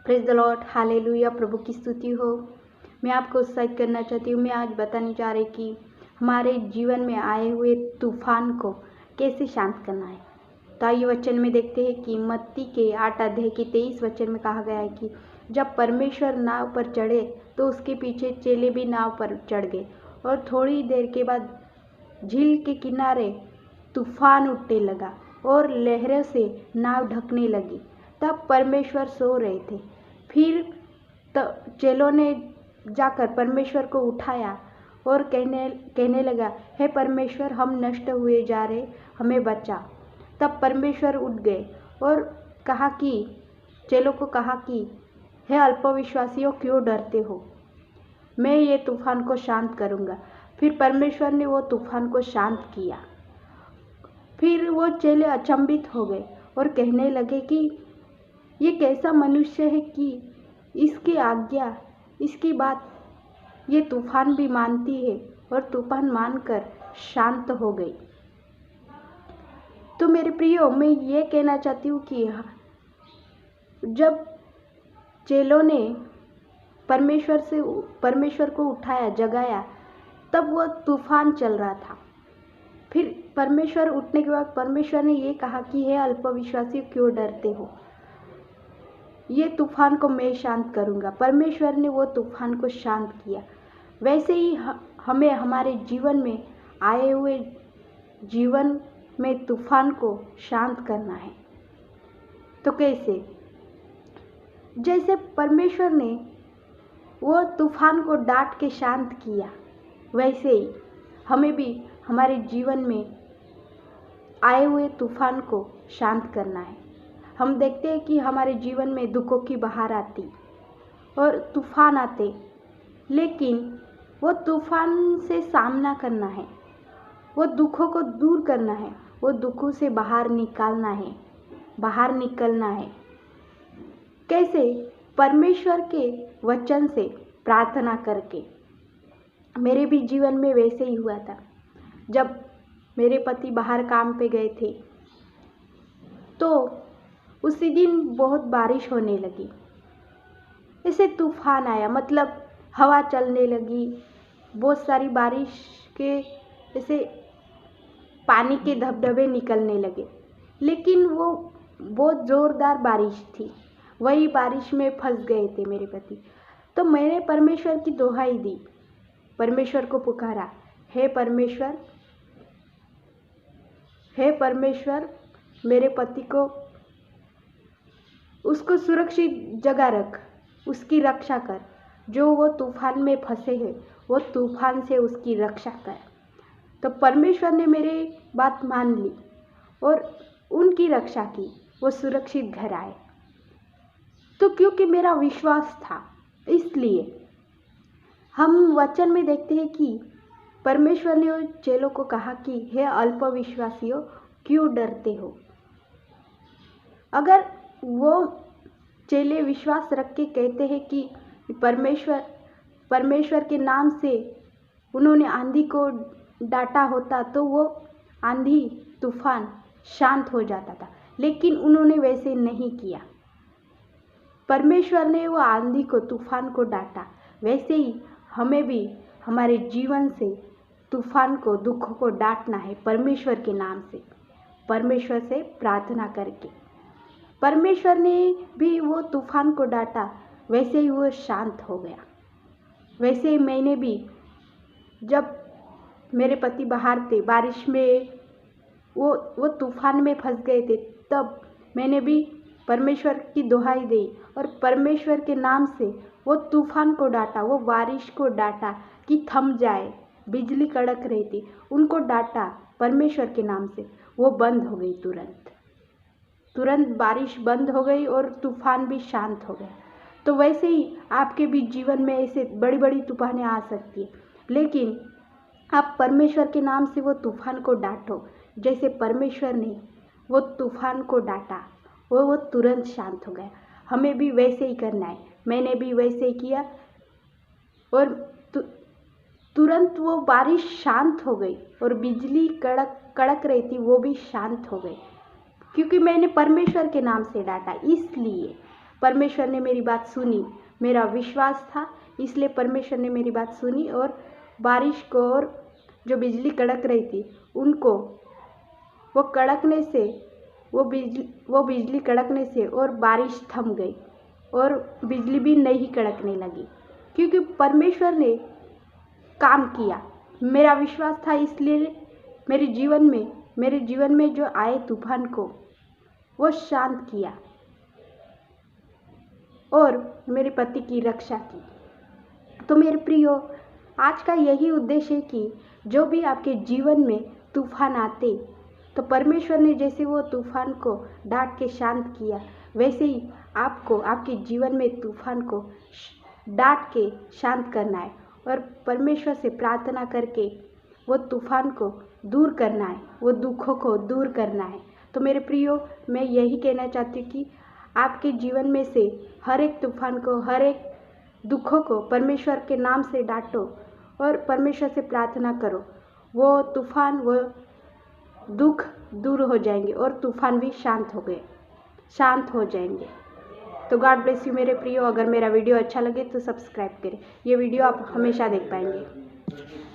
Praise the Lord, hallelujah. प्रभु की स्तुति हो। मैं आपको उत्साहित करना चाहती हूँ। मैं आज बताने जा रही कि हमारे जीवन में आए हुए तूफान को कैसे शांत करना है। तो आइए वचन में देखते हैं कि मत्ती के 8 अध्याय के 23 वचन में कहा गया है कि जब परमेश्वर नाव पर चढ़े तो उसके पीछे चेले भी नाव पर चढ़ गए और थोड़ी देर के बाद झील के किनारे तूफान उठने लगा और लहरों से नाव ढकने लगी। तब परमेश्वर सो रहे थे। फिर चेलों ने जाकर परमेश्वर को उठाया और कहने लगा, हे परमेश्वर, हम नष्ट हुए जा रहे, हमें बचा। तब परमेश्वर उठ गए और चेलों को कहा कि हे अल्पविश्वासियों, क्यों डरते हो? मैं ये तूफान को शांत करूँगा। फिर परमेश्वर ने वो तूफान को शांत किया। फिर वो चेले अचंभित हो गए और कहने लगे कि ये कैसा मनुष्य है कि इसकी आज्ञा, इसकी बात ये तूफान भी मानती है, और तूफान मानकर शांत हो गई। तो मेरे प्रियो, मैं ये कहना चाहती हूँ कि जब चेलों ने परमेश्वर को उठाया, जगाया, तब वह तूफान चल रहा था। फिर परमेश्वर उठने के बाद परमेश्वर ने ये कहा कि हे अल्पविश्वासी, क्यों डरते हो? ये तूफान को मैं शांत करूँगा। परमेश्वर ने वो तूफान को शांत किया। वैसे ही हमें हमारे जीवन में आए हुए जीवन में तूफान को शांत करना है। तो कैसे? जैसे परमेश्वर ने वो तूफान को डांट के शांत किया, वैसे ही हमें भी हमारे जीवन में आए हुए तूफान को शांत करना है। हम देखते हैं कि हमारे जीवन में दुखों की बहार आती और तूफान आते, लेकिन वो तूफान से सामना करना है, वो दुखों को दूर करना है, वो दुखों से बाहर निकालना है, बाहर निकलना है। कैसे? परमेश्वर के वचन से प्रार्थना करके। मेरे भी जीवन में वैसे ही हुआ था। जब मेरे पति बाहर काम पे गए थे तो उसी दिन बहुत बारिश होने लगी। ऐसे तूफान आया, मतलब हवा चलने लगी, बहुत सारी बारिश के ऐसे पानी के धबधबे निकलने लगे। लेकिन वो बहुत ज़ोरदार बारिश थी। वही बारिश में फंस गए थे मेरे पति। तो मैंने परमेश्वर की दुहाई दी, परमेश्वर को पुकारा, हे परमेश्वर, हे परमेश्वर, मेरे पति को, उसको सुरक्षित जगह रख, उसकी रक्षा कर। जो वो तूफान में फंसे हैं, वो तूफान से उसकी रक्षा कर। तो परमेश्वर ने मेरी बात मान ली और उनकी रक्षा की। वो सुरक्षित घर आए। तो क्योंकि मेरा विश्वास था, इसलिए हम वचन में देखते हैं कि परमेश्वर ने चेलों को कहा कि हे अल्पविश्वासियों, क्यों डरते हो? अगर वो चेले विश्वास रख के कहते हैं कि परमेश्वर के नाम से उन्होंने आंधी को डांटा होता तो वो आंधी तूफान शांत हो जाता था, लेकिन उन्होंने वैसे नहीं किया। परमेश्वर ने वो आंधी को, तूफान को डांटा। वैसे ही हमें भी हमारे जीवन से तूफान को, दुखों को डांटना है परमेश्वर के नाम से, परमेश्वर से प्रार्थना करके। परमेश्वर ने भी वो तूफान को डांटा, वैसे ही वो शांत हो गया। वैसे ही मैंने भी, जब मेरे पति बाहर थे, बारिश में वो तूफान में फंस गए थे, तब मैंने भी परमेश्वर की दुहाई दी और परमेश्वर के नाम से वो तूफान को डांटा, वो बारिश को डांटा कि थम जाए। बिजली कड़क रही थी, उनको डांटा परमेश्वर के नाम से। वो बंद हो गई, तुरंत बारिश बंद हो गई और तूफान भी शांत हो गया। तो वैसे ही आपके भी जीवन में ऐसे बड़ी बड़ी तूफानें आ सकती है, लेकिन आप परमेश्वर के नाम से वो तूफान को डांटो। जैसे परमेश्वर ने वो तूफान को डांटा, वो तुरंत शांत हो गया। हमें भी वैसे ही करना है। मैंने भी वैसे ही किया और तुरंत वो बारिश शांत हो गई और बिजली कड़क रही थी, वो भी शांत हो गई, क्योंकि मैंने परमेश्वर के नाम से डांटा। इसलिए परमेश्वर ने मेरी बात सुनी, मेरा विश्वास था इसलिए परमेश्वर ने मेरी बात सुनी और बारिश को और जो बिजली कड़क रही थी उनको वो कड़कने से वो बिजली कड़कने से और बारिश थम गई और बिजली भी नहीं कड़कने लगी, क्योंकि परमेश्वर ने काम किया। मेरा विश्वास था इसलिए मेरे जीवन में जो आए तूफान को वो शांत किया और मेरे पति की रक्षा की। तो मेरे प्रियो, आज का यही उद्देश्य है कि जो भी आपके जीवन में तूफान आते तो परमेश्वर ने जैसे वो तूफान को डांट के शांत किया, वैसे ही आपको आपके जीवन में तूफान को डांट के शांत करना है और परमेश्वर से प्रार्थना करके वो तूफान को दूर करना है, वो दुखों को दूर करना है। तो मेरे प्रियो, मैं यही कहना चाहती हूँ कि आपके जीवन में से हर एक तूफान को, हर एक दुखों को परमेश्वर के नाम से डांटो और परमेश्वर से प्रार्थना करो। वो तूफान, वो दुख दूर हो जाएंगे और तूफान भी शांत हो जाएंगे। तो गॉड ब्लेस यू मेरे प्रियो। अगर मेरा वीडियो अच्छा लगे तो सब्सक्राइब करें, ये वीडियो आप हमेशा देख पाएंगे।